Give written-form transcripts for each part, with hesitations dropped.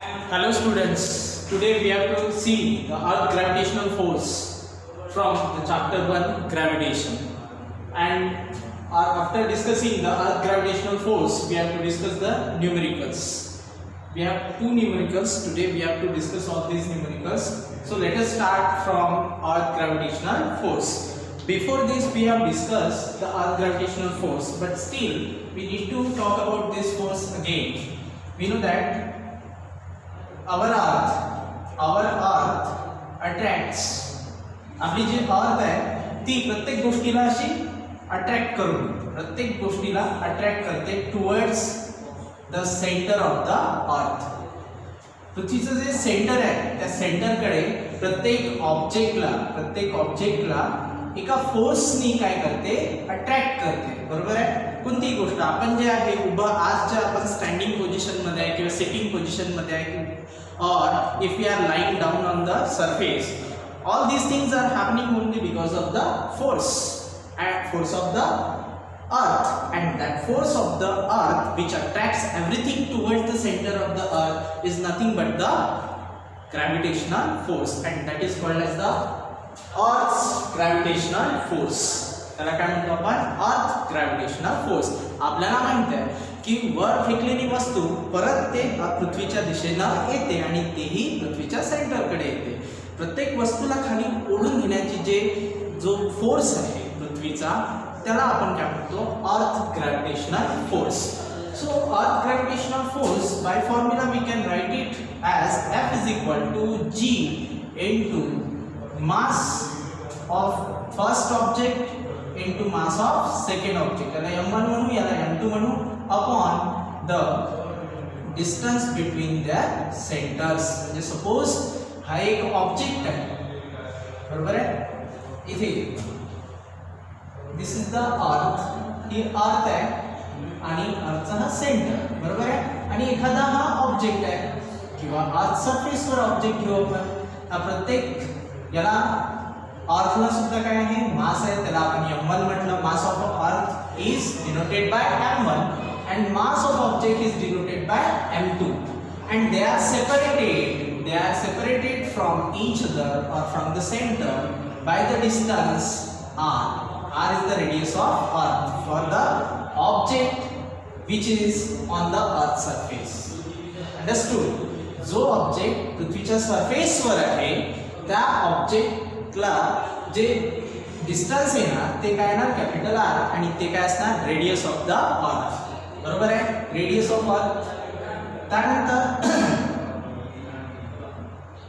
Hello students, today we have to see the earth gravitational force from the chapter 1 gravitation, and after discussing the earth gravitational force we have to discuss the numericals. We have two numericals today, we have to discuss all these numericals. So let us start from earth gravitational force. Before this we have discussed the earth gravitational force, but still we need to talk about this force again. We know that our earth attracts, आपली जी अर्थ आहे ती प्रत्येक गोष्टीला अशी attract करून प्रत्येक गोष्टीला attract करते towards the centre of the earth. पृथ्वीचं जे सेंटर आहे त्या सेंटरकडे प्रत्येक ऑब्जेक्टला एका फोर्सनी काय करते, अट्रॅक्ट करते. बरोबर आहे. कोणती गोष्ट आपण जे आहे उभं आज जे आपण स्टँडिंग पोझिशन मध्ये आहे किंवा सिटिंग पोझिशन मध्ये आहे, or if we are lying down on the surface, all these things are happening only because of the force of the earth, and that force of the earth which attracts everything towards the center of the earth is nothing but the gravitational force, and that is called as the earth's gravitational force. त्याला काय म्हणतो आपण, अर्थ gravitational force. आपल्याला माहित आहे की वर फेकलेली वस्तू परत ते पृथ्वीच्या दिशेनं येते आणि तेही पृथ्वीच्या सेंटरकडे येते. प्रत्येक वस्तूला खाली ओढून घेण्याची जो फोर्स आहे पृथ्वीचा त्याला आपण काय म्हणतो, earth gravitational force. So earth gravitational force by formula we can write it as F is equal to G into mass of first object into mass of second object. याला m1 म्हणू, याला m2 म्हणू, upon the distance between their centers. म्हणजे suppose हा एक object आहे, बरोबर आहे. इथे दिस इज द अर्थ, ही अर्थ आहे आणि अर्थचा हा सेंटर, बरोबर आहे. आणि एखादा हा ऑब्जेक्ट आहे किंवा अर्थ सरफेसवर ऑब्जेक्ट घेऊ आपण. हा प्रत्येक याला अर्थला सुद्धा काय आहे, मास आहे, त्याला आपण m1 म्हटलं. मास of earth is denoted by m1 and mass of object is denoted by m2, and they are separated from each other or from the center by the distance r. R is the radius of earth for the object which is on the earth surface. Understood? जो object पृथ्वीच्या surface वर आहे त्या ऑब्जेक्टला जे distance येणार ते काय येणार, capital R, आणि ते काय असणार, रेडियस ऑफ द अर्थ. बरोबर आहे, रेडियस ऑफ अर्थ. त्यानंतर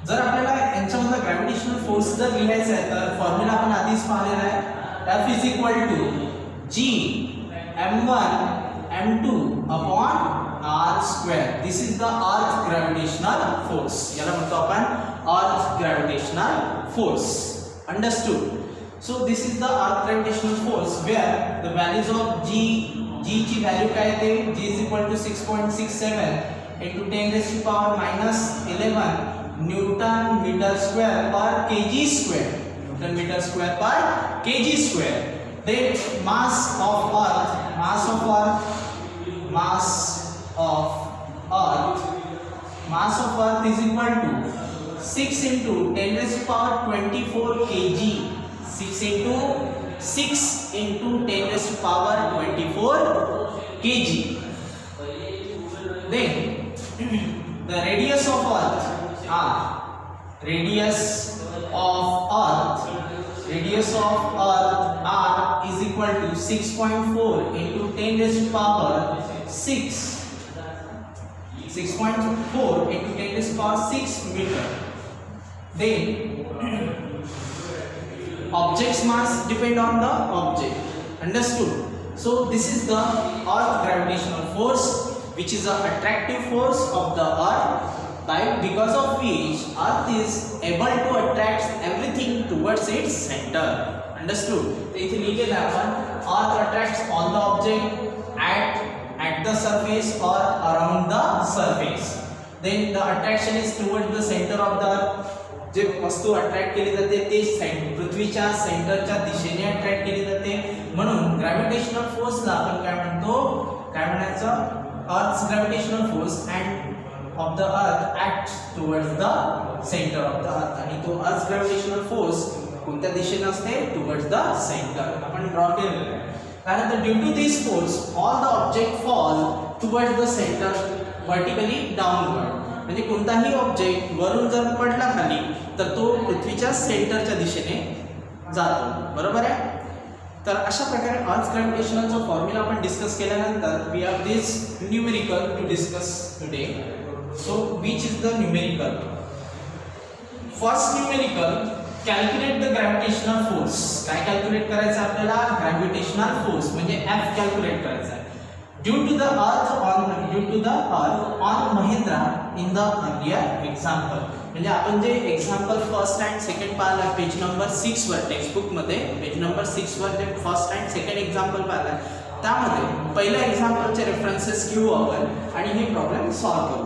जर आपल्याला यांच्यामधला ग्रॅव्हिटेशनल फोर्स जर लिहायचा आहे तर फॉर्म्युला आपण आधीच पाहिलेला आहे. F is equal to G m1 m2 upon r square. This is the earth gravitational force. याला म्हणतो आपण earth gravitational force. Understood? So this is the earth gravitational force where the values of G ची value काय येते, G is equal to 6.67 into 10 raised to power minus 11 Newton meter square per kg square. Newton meter square per kg square. Then mass of earth is equal to 6 into 10 raised to power 24 kg. 6 into 10 raised to power 24 kg. Then the radius of earth r is equal to 6.4 into 10 raised to power 6. 6.4 into 10 raised to power 6 meter. Then object's mass depend on the object. Understood? So this is the earth gravitational force, which is an attractive force of the earth, because of which earth is able to attract everything towards its center. Understood? तो इथे लिहिलेलं आहे आपण, earth attracts all the object at the surface or around the surface. Then the attraction is towards the center of the earth. जे वस्तू attract केली जाते ते पृथ्वीच्या सेंटरच्या दिशेने अट्रॅक्ट केली जाते. म्हणून ग्रॅव्हिटेशनल फोर्सला आपण काय म्हणतो, काय म्हणायचं, earth's gravitational force. And of the earth acts towards the center of the earth आणि तो अर्थ ग्रॅव्हिटेशनल फोर्स कोणत्या दिशेने असते टुवर्ड्स द सेंटर आपण ड्रॉ केलेलं आहे कारण due to this force all the object fall towards the centre vertically downward म्हणजे कोणताही ऑब्जेक्ट वरून जर पडला खाली तर तो पृथ्वीच्या सेंटरच्या दिशेने जातो बरोबर आहे तर अशा प्रकारे अर्थ ग्रॅव्हिटेशनलचा फॉर्म्युला आपण डिस्कस केल्यानंतर we have this numerical to discuss today so which is the numerical first numerical calculate the gravitational force काय कॅल्क्युलेट करायचं आपल्याला ग्रॅव्हिटेशनल फोर्स म्हणजे F कॅल्क्युलेट करायचा आहे due to the earth on Mahendra in the earlier example म्हणजे आपण जे example first and second पाहिला पेज नंबर 6 वर टेक्स्टबुक मध्ये पेज नंबर 6 वर जे फर्स्ट अँड सेकंड एक्झाम्पल पाहिला त्यामध्ये पहिल्या एक्झाम्पलचे रेफरन्सेस घेऊ आपण आणि हे प्रॉब्लेम सॉल्व्ह करू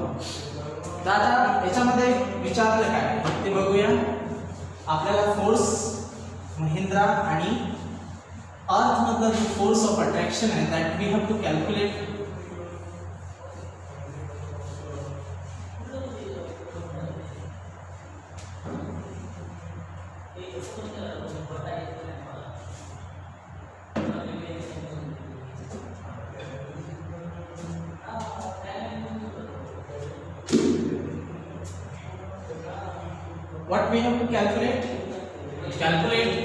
तर आता याच्यामध्ये विचारलं काय ते बघूया आपल्याला फोर्स महेंद्रा आणि अर्थ मधला जो फोर्स ऑफ अट्रॅक्शन आहे that we have to calculate what we have to calculate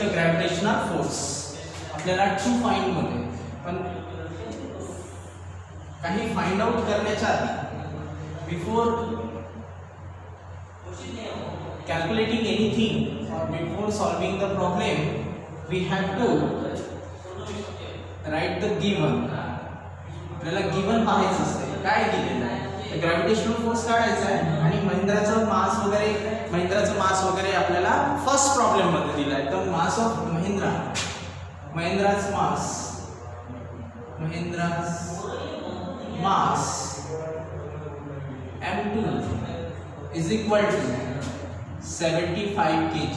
the gravitational force आपल्याला टू फाइंड मध्ये पण काही फाइंड आउट करण्याच्या आधी before calculating anything or before solving the problem we have to write the given आपल्याला given पाहायचं असते काय दिलेलं आहे ग्रॅव्हिटेशनल फोर्स काढायचा आहे आणि महेंद्राचं मास वगैरे आपल्याला फर्स्ट प्रॉब्लेम मध्ये दिलाय तर mass of Mahendra's mass M2 is equal to 75 kg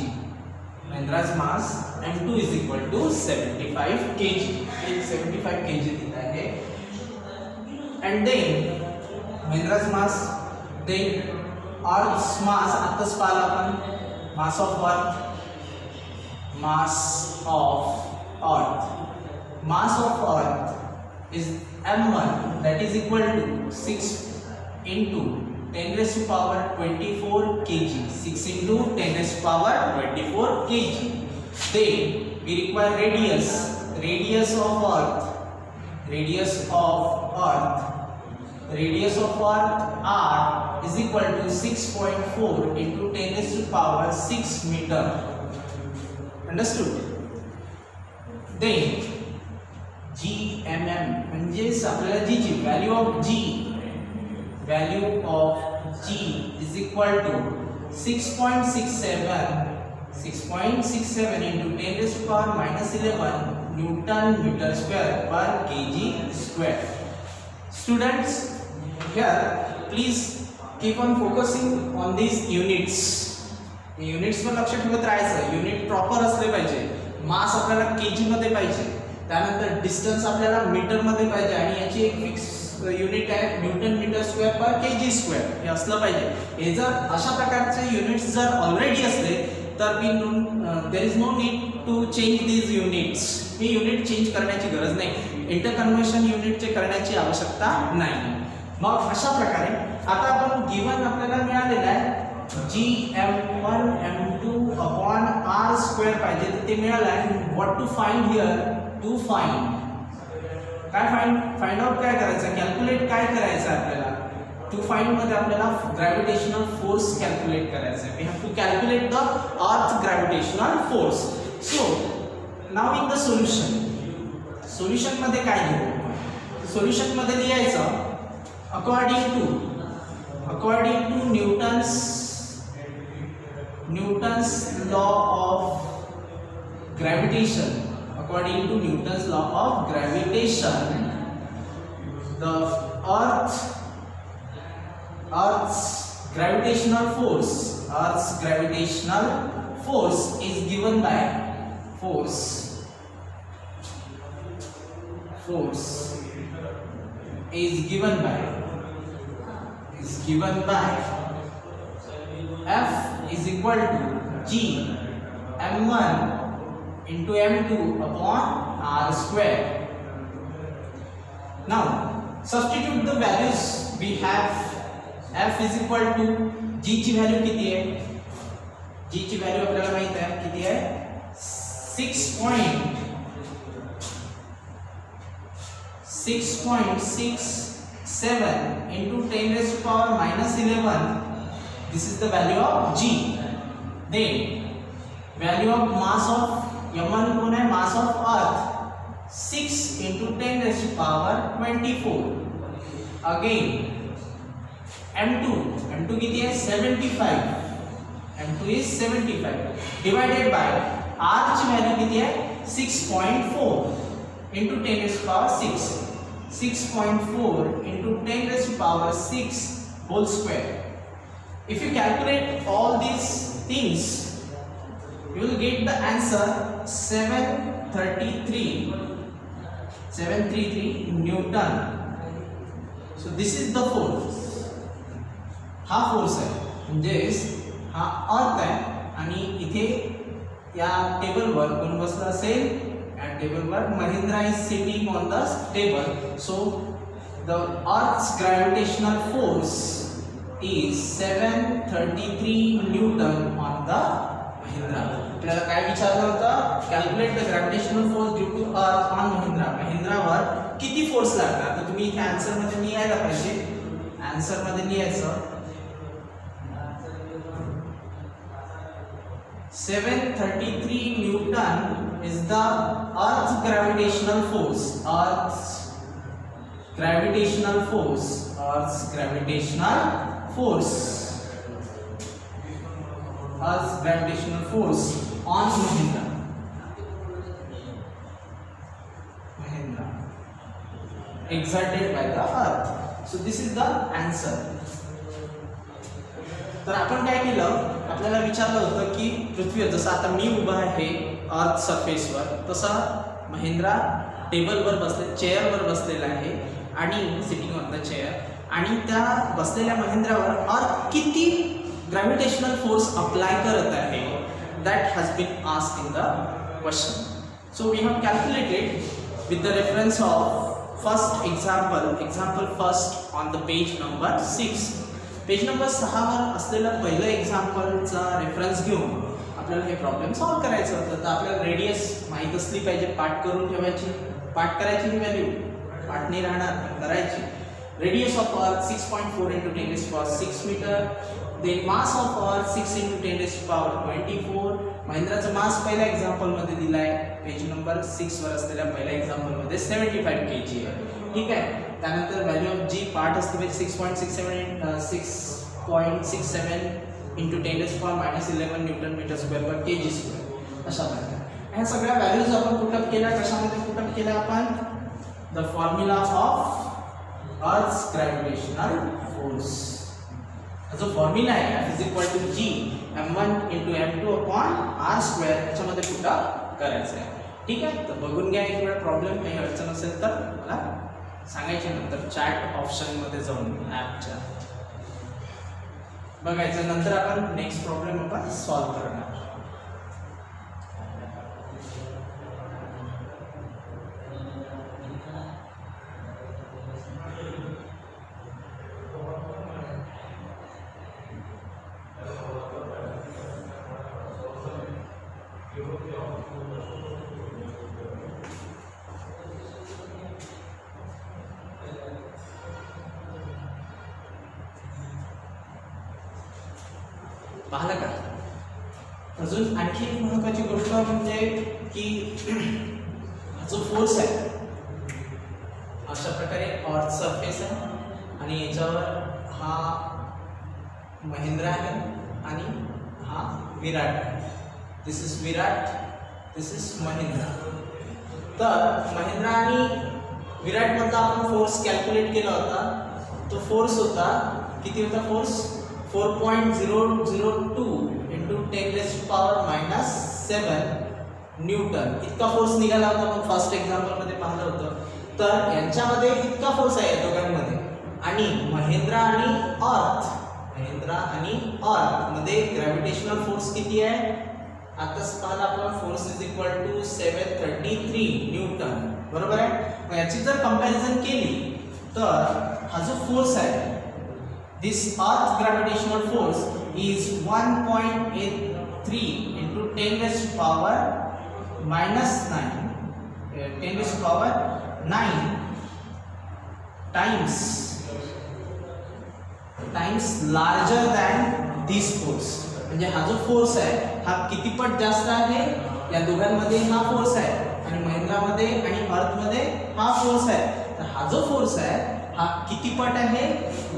Mahendra's mass M2 is equal to 75 kg 75 kg दिला आहे and then Mahendra's mass then Earth's mass आताच पाहिला आपण mass of Earth is M1 that is equal to 6 into 10 raised to power 24 kg 6 into 10 raised to power 24 kg then we require radius of Earth R is equal to 6.4 into 10 raised to power 6 meter. Understood? Then GMM म्हणजेच आपल्याला G value of G is equal to 6.67 into 10 raised to power minus 11 Newton meter square per kg square. Students, here please keep on focusing on these units. Units वर लक्ष ठेवत राहायचं unit proper असले पाहिजे मास आपल्याला KG मध्ये पाहिजे त्यानंतर डिस्टन्स आपल्याला मीटर मध्ये पाहिजे आणि याची एक फिक्स युनिट आहे न्यूटन मीटर स्क्वेअर पर केजी स्क्वेअर हे असलं पाहिजे हे जर अशा प्रकारचे युनिट्स जर ऑलरेडी असले तर there is no need to change these units ही युनिट चेंज करण्याची गरज नाही इंटरकन्व्हर्शन युनिटचे करण्याची आवश्यकता नाही मग अशा प्रकारे आता आपण गिवन आपल्याला मिळालेला आहे GM1 M2 upon R square पाहिजे तर ते मिळालं आहे what to find here to find काय फाइंड आउट काय करायचं कॅल्क्युलेट काय करायचं आपल्याला टू फाइंड मध्ये आपल्याला ग्रॅव्हिटेशनल फोर्स कॅल्क्युलेट करायचं आहे we have to calculate the earth gravitational force so now in the solution मध्ये काय लिहू सोल्युशन मध्ये लिहायचं according to Newton's law of gravitation according to Newton's law of gravitation the earth's gravitational force is given by is given by F is equal to G m1 into m2 upon r square. Now substitute the values we have. F is equal to G ची value किती आहे? G ची value आपल्याला माहित आहे किती आहे? 6.67 into 10 raised to power minus 11. This is the value of G. Then value of mass of m1 कौन है? Mass of earth 6 into 10 raised to power 24. Again m2 किती है? 75. m2 is 75 divided by r ची value किती आहे? 6.4 into 10 raised to power 6. 6.4 into 10 raised to power 6 whole square. If you calculate all these things, you will get the answer 733 Newton. So this is the force. हा force आहे, म्हणजेच हा अर्थ आहे आणि इथे या टेबलवर कोण बसला असेल? या टेबलवर Mahindra is sitting on the table. So the earth's gravitational force is 733 newton on the Mahindra. आपल्याला काय विचारलं होतं? Calculate the gravitational force due to earth on Mahindra. महिंद्रावर किती फोर्स लागणार? तर तुम्ही इथे आन्सर मध्ये लिहायला पाहिजे. आन्सर मध्ये लिहायचं 733 Newton is the Earth's gravitational force. Earth's gravitational force. Earth's gravitational force. Earth's gravitational force on Mahindra. Mahindra exerted by the Earth. So this is the answer. तर आपण काय केलं? आपल्याला विचारलं होतं की पृथ्वीवर जसं आता मी उभा आहे अर्थ सरफेसवर, तसा महिंद्रा टेबलवर बसले, चेअरवर बसलेला आहे आणि सिटिंग ऑन द चेअर, आणि त्या बसलेल्या महिंद्रावर अर्थ किती ग्रॅव्हिटेशनल फोर्स अप्लाय करत आहे, that has been asked in the question. So we have calculated with the reference of first example first on the page number 6. Page number 6 वर असलेलं पहिलं एक्झाम्पलचा reference घेऊन आपल्याला हे प्रॉब्लेम सॉल्व्ह करायचं होतं. तर आपल्याला रेडियस माहीत असली पाहिजे, पाठ करून ठेवायची, पाठ करायची ही व्हॅल्यू, पाठ नाही राहणार करायची. Radius of earth 6.4 into 10 raised to power 6 metre. Then mass of earth 6 into 10 raised to power 24. महिंद्राचं मास पहिल्या एक्झाम्पलमध्ये दिला आहे, पेज नंबर 6 वर असलेल्या पहिल्या एक्झाम्पलमध्ये 75 kg आहे. ठीक आहे. त्यानंतर व्हॅल्यू ऑफ जी पार्ट असते 6.67 into 10 raised to power minus 11 newton metre square per kg square. अशा प्रकारे ह्या सगळ्या व्हॅल्यूज आपण पुटअप केल्या. कशामध्ये पुटअप केल्या आपण? The formula of earth's gravitational force. जो फॉर्म्युला आहे F is equal to G m1 into m2 upon r square, याच्यामध्ये पुटअप करायचं आहे. ठीक आहे. तर बघून घ्या एक वेळ. प्रॉब्लेम काही अडचण असेल तर मला सांगायच्या नंतर चॅट ऑप्शनमध्ये जाऊन ॲपच्या बघायचं. नंतर आपण नेक्स्ट प्रॉब्लेम आपण सॉल्व्ह करणार. पाहिलं का? अजून आणखी एक महत्त्वाची गोष्ट म्हणजे की जो फोर्स आहे अशा प्रकारे अर्थ सरफेस आहे आणि याच्यावर हा महिंद्रा आहे आणि हा विराट आहे. This is Virat, this is Mahindra. तर महिंद्रा आणि विराटमधला आपण फोर्स कॅल्क्युलेट केला होता. तो फोर्स होता किती होता? Force 4.002 into 10 raised to power minus 7 Newton इतका फोर्स निघाला होता. आपण फर्स्ट एक्झाम्पल मध्ये पाहिलं होतं. तर यांच्यामध्ये इतका फोर्स आहे या दोघांमध्ये, आणि महिंद्रा आणि अर्थ मध्ये ग्रॅव्हिटेशनल फोर्स किती आहे? आताच पाहिलं आपण, force is equal to 733 newton, बरोबर आहे. मग याची जर कंपॅरिझन केली तर हा जो फोर्स आहे, this earth gravitational force is 1.83 into 10 raised to power minus 9, 10 raised to power 9 times larger than this force. म्हणजे हा जो फोर्स आहे हा किती पट जास्त आहे? या दोघांमध्ये हा फोर्स आहे आणि महिंद्रामध्ये आणि अर्थमध्ये हा फोर्स आहे. तर हा जो फोर्स आहे हा किती पट आहे?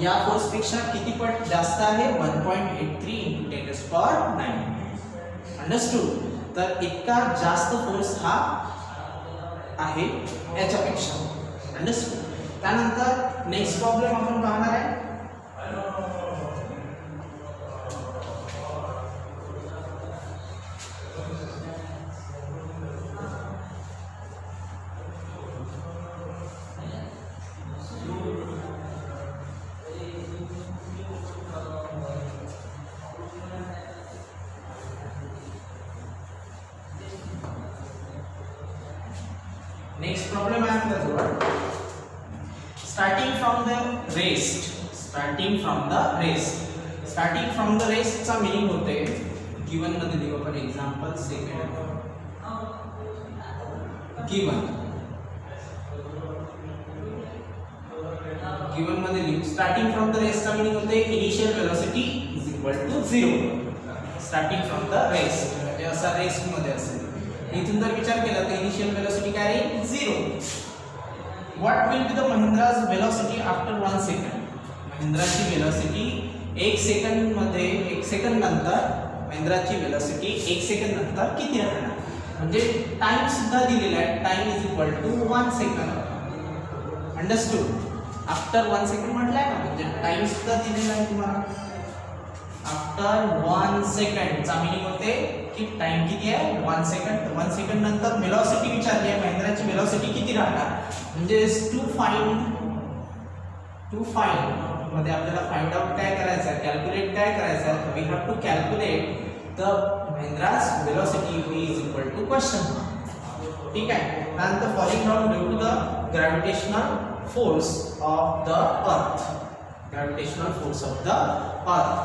या फोर्स पेक्षा किती पट जास्त आहे? 1.83 into 10 raised to power 9. Understood? तर इतका जास्त फोर्स हा आहे याच्यापेक्षा. अंडरस्टूड? त्यानंतर नेक्स्ट प्रॉब्लेम आपण पाहणार आहे. नेक्स्ट प्रॉब्लेम आहे आपल्याजवळ. स्टार्टिंग फ्रॉम द रेस्ट चा मीनिंग होते, गिवन मध्ये देऊ आपण एक्झाम्पल सेकंड. गिवन मध्ये लिहू. स्टार्टिंग फ्रॉम द रेस्ट चा मीनिंग होते initial velocity is equal to 0. Starting from the rest म्हणजे असा रेस्ट मध्ये असेल. इथून जर विचार केला तर इनिशियल वेलोसिटी काय आहे? 0. What will be the Mahindra's velocity after 1 second? महिंद्राची वेलोसिटी 1 सेकंड मध्ये, 1 सेकंड नंतर महिंद्राची वेलोसिटी 1 सेकंड नंतर किती राहणार? म्हणजे टाइम सुद्धा दिलेला आहे. Time is equal to 1 second. Understood? After 1 second म्हटलंय ना, म्हणजे टाइम सुद्धा दिलेला आहे तुम्हाला. आफ्टर 1 सेकंड चा मीनिंग होते की टाइम किती आहे? 1 सेकंड. 1 सेकंड नंतर वेलोसिटी विचारली आहे, महिंद्राची वेलोसिटी किती राहणार? म्हणजे टू फाइंड मध्ये आपल्याला फाइंड आउट काय करायचं आहे, कॅल्क्युलेट काय करायचं आहे. We have to calculate the Mahindra's velocity V is equal to question mark. ठीक आहे. त्यानंतर falling down due to the gravitational force of the earth. Gravitational force of the earth.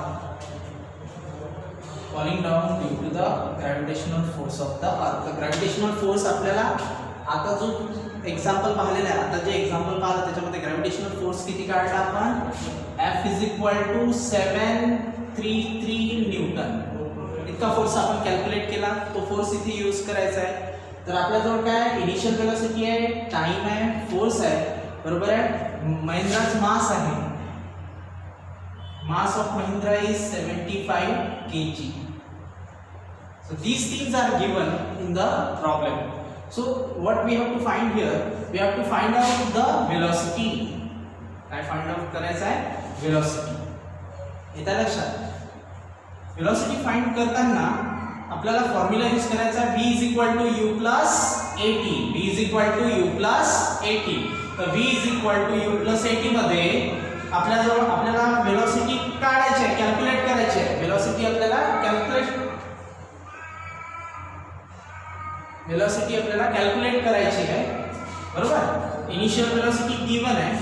falling down due to the gravitational force of the earth. Gravitational force आपल्याला आता जो example पाहिलेला आहे, आता जे example पाहिलं त्याच्यामध्ये ग्रॅव्हिटेशनल फोर्स किती काढला आपण? F is equal to 733 newton. इतका फोर्स आपण कॅल्क्युलेट केला. तो फोर्स इथे यूज करायचा आहे. तर आपल्याजवळ काय? इनिशियल वेलोसिटी आहे, टाइम आहे, फोर्स आहे, बरोबर आहे. महिंद्राच मास आहे. Mass of Mahindra is 75 kg. So these things are given in the problem. So what we have to find here, we have to find out the velocity. काय find out करायचं आहे? velocity. येतं लक्षात? velocity find करताना आपल्याला formula use करायचा आहे v is equal to u plus at. v is equal to u plus at. तर v is equal to u plus at मध्ये आपल्याला वेलोसिटी काढायची आहे, कॅल्क्युलेट करायची आहे. वेलोसिटी आपल्याला कॅल्क्युलेट करायची आहे, बरोबर. इनिशियल वेलोसिटी गिवन आहे,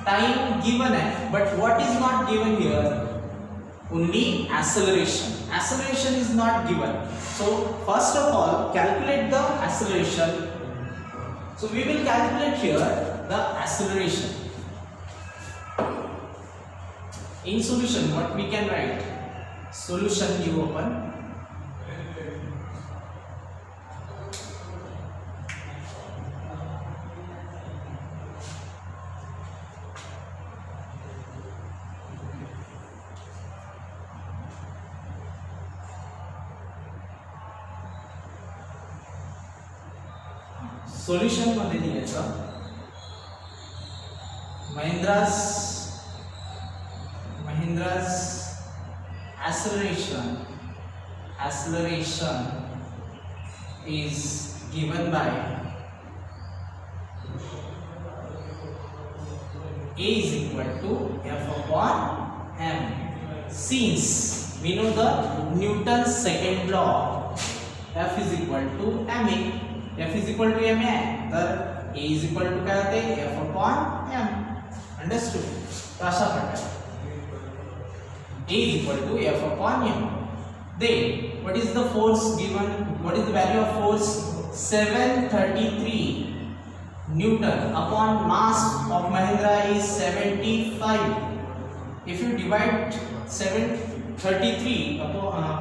टाइम गिवन आहे, but what is not given here? Only acceleration. Acceleration is not given. So first of all calculate the acceleration. So we will calculate here the acceleration. In solution, what we can write? Solution you open. Solution मध्ये दिलेलं Mahindra's acceleration is given by A is equal equal to F upon m. Since we know the Newton's second law, F is equal to ma. F is equal to ma है तर A is equal to काय होते F upon m. Understood? तो अशा प्रकारे A is equal to F upon m. Then what is the force given? What is the value of force? 733 Newton upon mass of Mahindra is 75. If you divide 733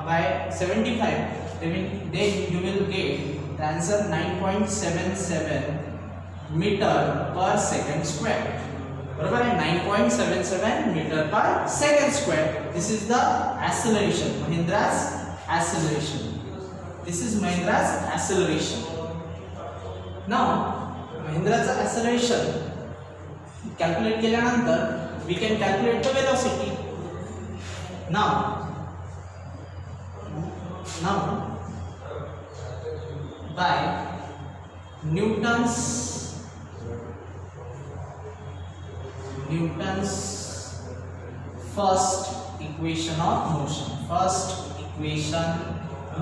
by 75, then you will get the answer 9.77 meter per second square. बराबर है 9.77 meter per second square. This is the acceleration, Mahindra's acceleration. This is Mahindra's acceleration. Now Mahindra's acceleration calculate केल्यानंतर we can calculate the velocity. Now by Newton's first equation of motion.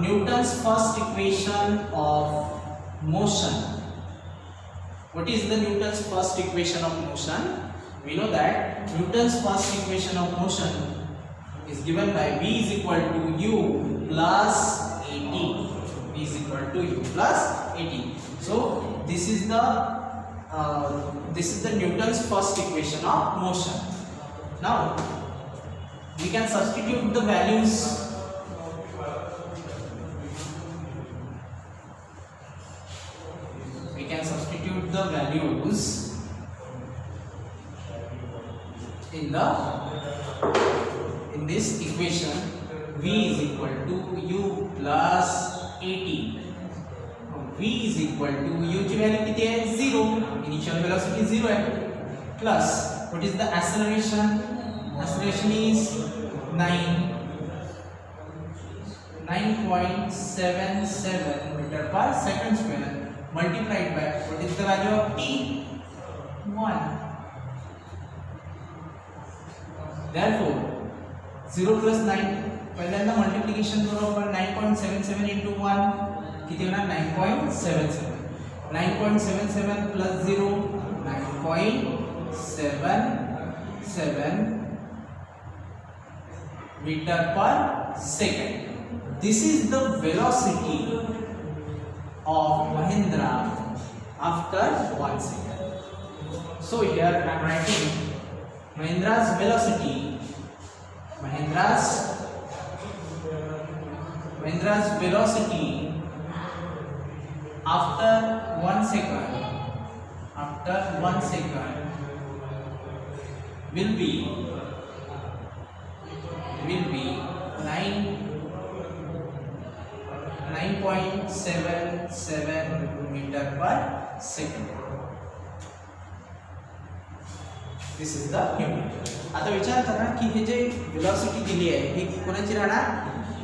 Newton's first equation of motion. What is the Newton's first equation of motion? We know that Newton's first equation of motion is given by V is equal to U plus AT. V is equal to U plus AT. So this is the Newton's first equation of motion. Now we can substitute the values. We can substitute the values in this equation. V is equal to U plus AT. V is equal to U की value कितनी है 0. Initial velocity 0 है. Plus what is the acceleration? Acceleration is 9.77 meter per second square multiplied by what is the value of t? 1. Therefore 0 plus 9 पहिल्यांदा multiplication करू आपण 9.77 into 1 किती होणार 9.77 9.77 plus 0 9.77 meter per second. This is the velocity of Mahindra after 1 second. So here I am writing Mahindra's velocity after 1 second will be 9.77 meter per second. This is the Newton. आता विचार करा की हे जे velocity दिली आहे ही कोणाची राहणार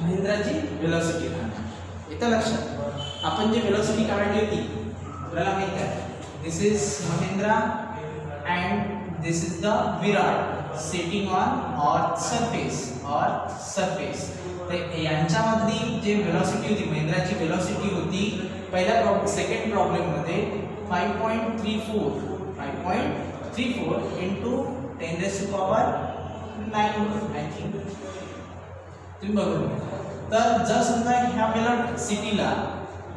महिंद्राची velocity राहणार. इथं लक्षात आपण जे वेलोसिटी काढली होती आपल्याला माहित आहे this is Mahindra and this is the Virat sitting on earth surface. तर यांच्यामधली जे वेलोसिटी होती महिंद्राची वेलोसिटी होती पहिल्या सेकंड प्रॉब्लेम मध्ये 5.34 into 10 raised to power 9 I think. तुम्ही बघू तर जर समजा ह्या वेलोसिटीला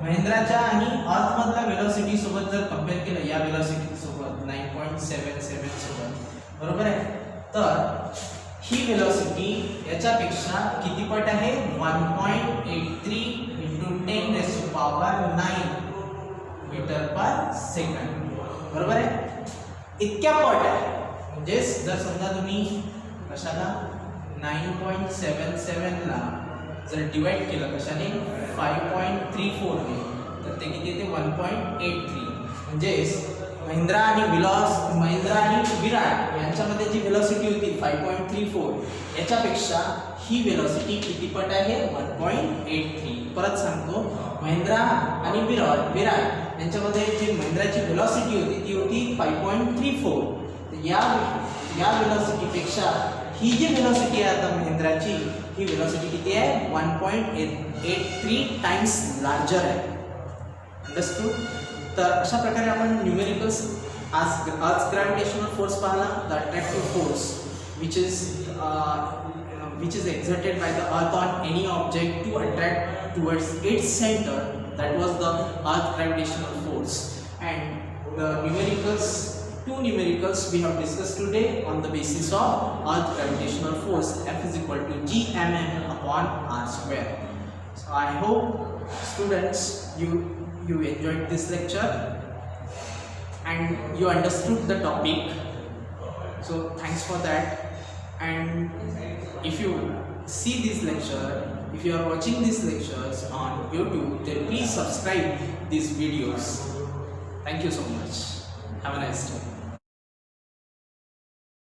महिंद्राच्या आणि अर्थ मधल्या वेलोसिटी सोबत जर कंपेअर केलं या वेलोसिटी सोबत 9.77 सोबत बरोबर आहे तर ही वेलोसिटी याच्यापेक्षा किती पट आहे 1.83 into 10 raised to power 9 metre पर सेकंड बरोबर आहे. इतक्या पट आहे म्हणजे जर समजा तुम्ही कशाला 9.77 ला जर डिवाइड केलं कशाने 5.34 ने तर ते किती येते 1.83 म्हणजे महिंद्रा आणि विराट यांच्यामध्ये जी वेलोसिटी होती 5.34 याच्यापेक्षा ही वेलोसिटी किती पट आहे 1.83. परत सांगतो महिंद्रा आणि विराट यांच्यामध्ये जी महिंद्राची वेलोसिटी होती ती होती 5.34. या या वेलोसिटीपेक्षा ही जी वेलोसिटी आहे आता महेंद्राची, ही वेलोसिटी किती आहे 1.83 टाइम्स लार्जर आहे. अंडरस्टूड. तर अशा प्रकारे आपण न्यूमेरिकल्स आज ग्रॅव्हिटेशनल फोर्स पाहला. The attractive force which is exerted by the earth on any object to attract towards its center, that was the earth gravitational force. And the two numericals we have discussed today on the basis of earth gravitational force, F is equal to gmn upon r square. So I hope students you enjoyed this lecture and you understood the topic. So thanks for that. And if you see this lecture, if you are watching these lectures on YouTube, then please subscribe these videos. Thank you so much. Have a nice day.